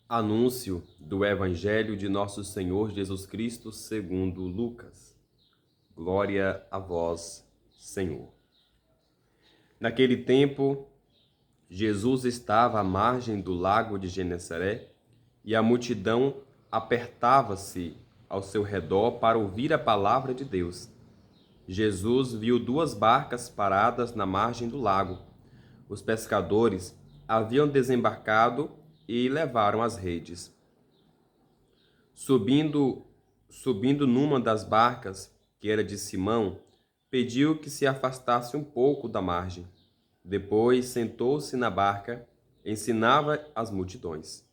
Anúncio do Evangelho de Nosso Senhor Jesus Cristo segundo Lucas. Glória a vós, Senhor. Naquele tempo, Jesus estava à margem do lago de Genesaré e a multidão apertava-se ao seu redor para ouvir a palavra de Deus. Jesus viu duas barcas paradas na margem do lago. Os pescadores haviam desembarcado e levaram as redes. Subindo numa das barcas, que era de Simão, pediu que se afastasse um pouco da margem. Depois sentou-se na barca, ensinava as multidões.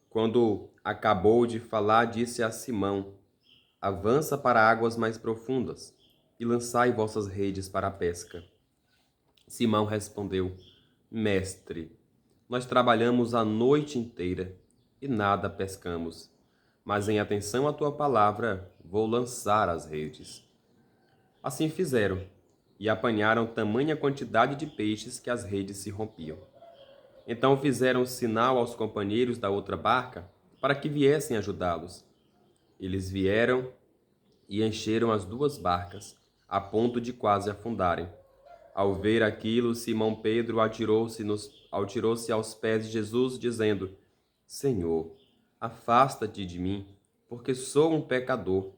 Quando acabou de falar, disse a Simão: Avança para águas mais profundas e lançai vossas redes para a pesca. Simão respondeu: Mestre, nós trabalhamos a noite inteira e nada pescamos, mas em atenção à tua palavra vou lançar as redes. Assim fizeram, e apanharam tamanha quantidade de peixes que as redes se rompiam. Então fizeram sinal aos companheiros da outra barca para que viessem ajudá-los. Eles vieram e encheram as duas barcas, a ponto de quase afundarem. Ao ver aquilo, Simão Pedro atirou-se aos pés de Jesus, dizendo: Senhor, afasta-te de mim, porque sou um pecador.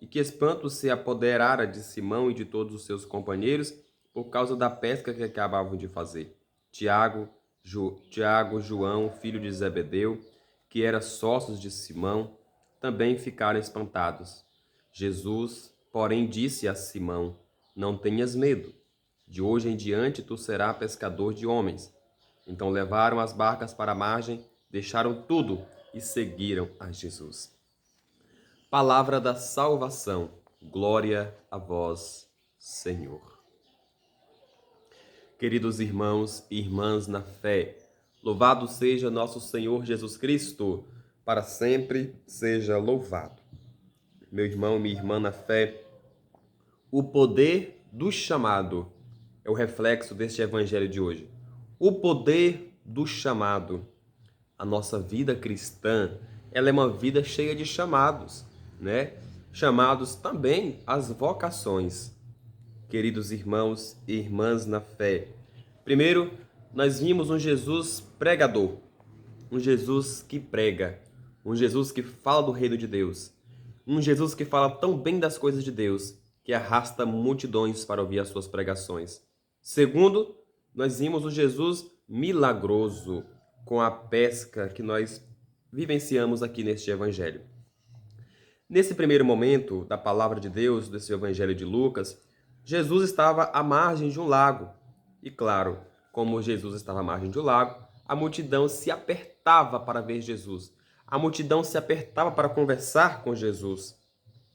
Que espanto se apoderara de Simão e de todos os seus companheiros por causa da pesca que acabavam de fazer. Tiago, João, filho de Zebedeu, que era sócios de Simão, também ficaram espantados. Jesus, porém, disse a Simão: Não tenhas medo. De hoje em diante tu serás pescador de homens. Então levaram as barcas para a margem, deixaram tudo e seguiram a Jesus. Palavra da salvação. Glória a vós, Senhor. Queridos irmãos e irmãs na fé, louvado seja nosso Senhor Jesus Cristo, para sempre seja louvado. Meu irmão, minha irmã na fé, o poder do chamado é o reflexo deste evangelho de hoje. O poder do chamado. A nossa vida cristã, ela é uma vida cheia de chamados, né? Chamados também às vocações. Queridos irmãos e irmãs na fé, primeiro, nós vimos um Jesus pregador, um Jesus que prega, um Jesus que fala do reino de Deus, um Jesus que fala tão bem das coisas de Deus, que arrasta multidões para ouvir as suas pregações. Segundo, nós vimos um Jesus milagroso, com a pesca que nós vivenciamos aqui neste evangelho. Nesse primeiro momento da palavra de Deus, desse evangelho de Lucas, Jesus estava à margem de um lago. E claro, como Jesus estava à margem de um lago, a multidão se apertava para ver Jesus. A multidão se apertava para conversar com Jesus.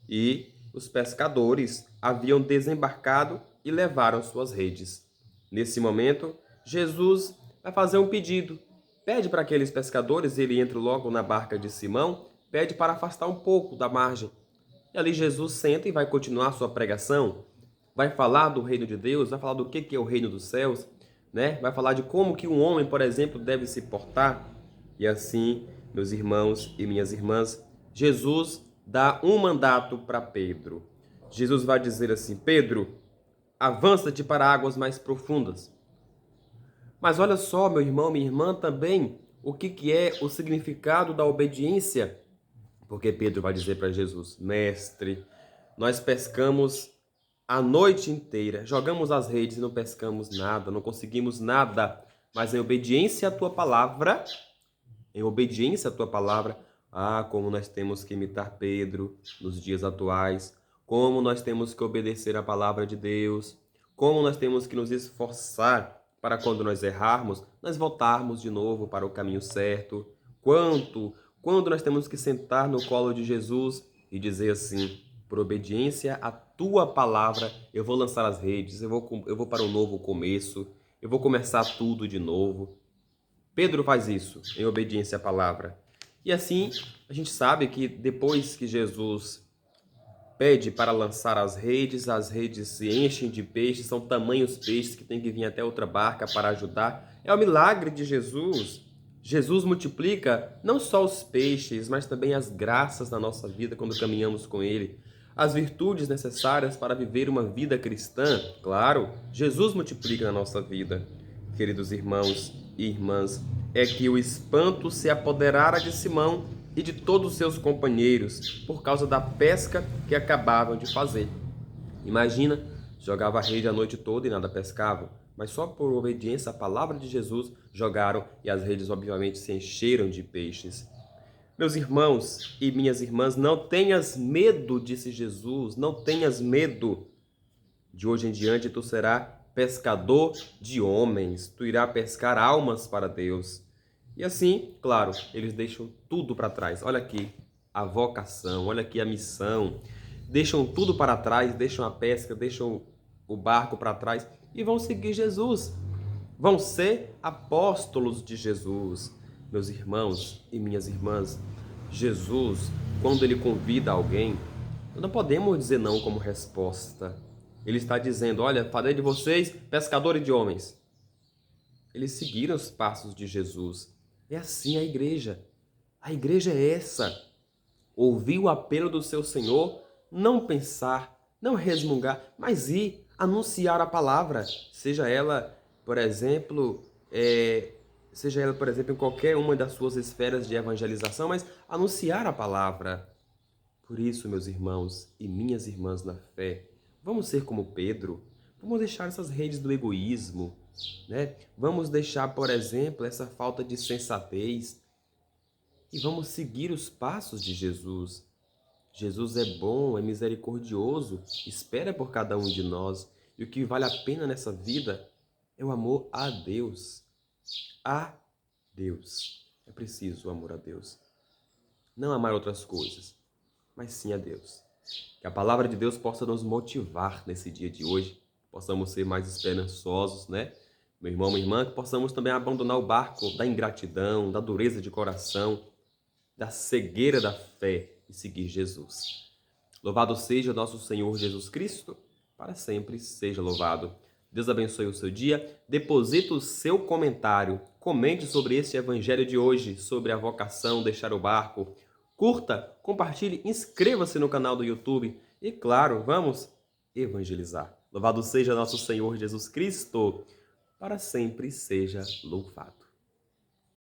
E os pescadores haviam desembarcado e levaram suas redes. Nesse momento, Jesus vai fazer um pedido. Pede para aqueles pescadores, ele entra logo na barca de Simão, pede para afastar um pouco da margem. E ali Jesus senta e vai continuar sua pregação, vai falar do reino de Deus, vai falar do que é o reino dos céus, né? Vai falar de como que um homem, por exemplo, deve se portar. E assim, meus irmãos e minhas irmãs, Jesus dá um mandato para Pedro. Jesus vai dizer assim: Pedro, avança-te para águas mais profundas. Mas olha só, meu irmão, minha irmã, também o que é o significado da obediência. Porque Pedro vai dizer para Jesus: Mestre, nós pescamos a noite inteira, jogamos as redes e não pescamos nada, não conseguimos nada. Mas em obediência à tua palavra, como nós temos que imitar Pedro nos dias atuais, como nós temos que obedecer à palavra de Deus, como nós temos que nos esforçar para quando nós errarmos, nós voltarmos de novo para o caminho certo. Quando nós temos que sentar no colo de Jesus e dizer assim: por obediência à tua palavra, eu vou lançar as redes, eu vou para um novo começo, eu vou começar tudo de novo. Pedro faz isso em obediência à palavra. E assim, a gente sabe que depois que Jesus pede para lançar as redes se enchem de peixes, são tamanhos peixes que tem que vir até outra barca para ajudar. É o milagre de Jesus. Jesus multiplica não só os peixes, mas também as graças na nossa vida quando caminhamos com Ele. As virtudes necessárias para viver uma vida cristã, claro, Jesus multiplica na nossa vida. Queridos irmãos e irmãs, é que o espanto se apoderara de Simão e de todos os seus companheiros por causa da pesca que acabavam de fazer. Imagina, jogava a rede a noite toda e nada pescavam, mas só por obediência à palavra de Jesus jogaram e as redes obviamente se encheram de peixes. Meus irmãos e minhas irmãs, não tenhas medo, disse Jesus, não tenhas medo. De hoje em diante tu serás pescador de homens, tu irás pescar almas para Deus. E assim, claro, eles deixam tudo para trás. Olha aqui a vocação, olha aqui a missão. Deixam tudo para trás, deixam a pesca, deixam o barco para trás e vão seguir Jesus. Vão ser apóstolos de Jesus. Meus irmãos e minhas irmãs, Jesus, quando ele convida alguém, não podemos dizer não como resposta. Ele está dizendo, olha, farei de vocês pescadores de homens. Eles seguiram os passos de Jesus. É assim a igreja. A igreja é essa. Ouvir o apelo do seu Senhor, não pensar, não resmungar, mas ir anunciar a palavra. Seja ela, por exemplo, em qualquer uma das suas esferas de evangelização, mas anunciar a palavra. Por isso, meus irmãos e minhas irmãs na fé, vamos ser como Pedro, vamos deixar essas redes do egoísmo, né? Vamos deixar, por exemplo, essa falta de sensatez e vamos seguir os passos de Jesus. Jesus é bom, é misericordioso, espera por cada um de nós. E o que vale a pena nessa vida é o amor a Deus. A Deus. É preciso o amor a Deus. Não amar outras coisas, mas sim a Deus. Que a palavra de Deus possa nos motivar nesse dia de hoje, possamos ser mais esperançosos, né? Meu irmão, minha irmã, que possamos também abandonar o barco da ingratidão, da dureza de coração, da cegueira da fé e seguir Jesus. Louvado seja nosso Senhor Jesus Cristo, para sempre seja louvado. Deus abençoe o seu dia. Deposita o seu comentário. Comente sobre este evangelho de hoje, sobre a vocação, deixar o barco. Curta, compartilhe, inscreva-se no canal do YouTube. E claro, vamos evangelizar. Louvado seja nosso Senhor Jesus Cristo, para sempre seja louvado.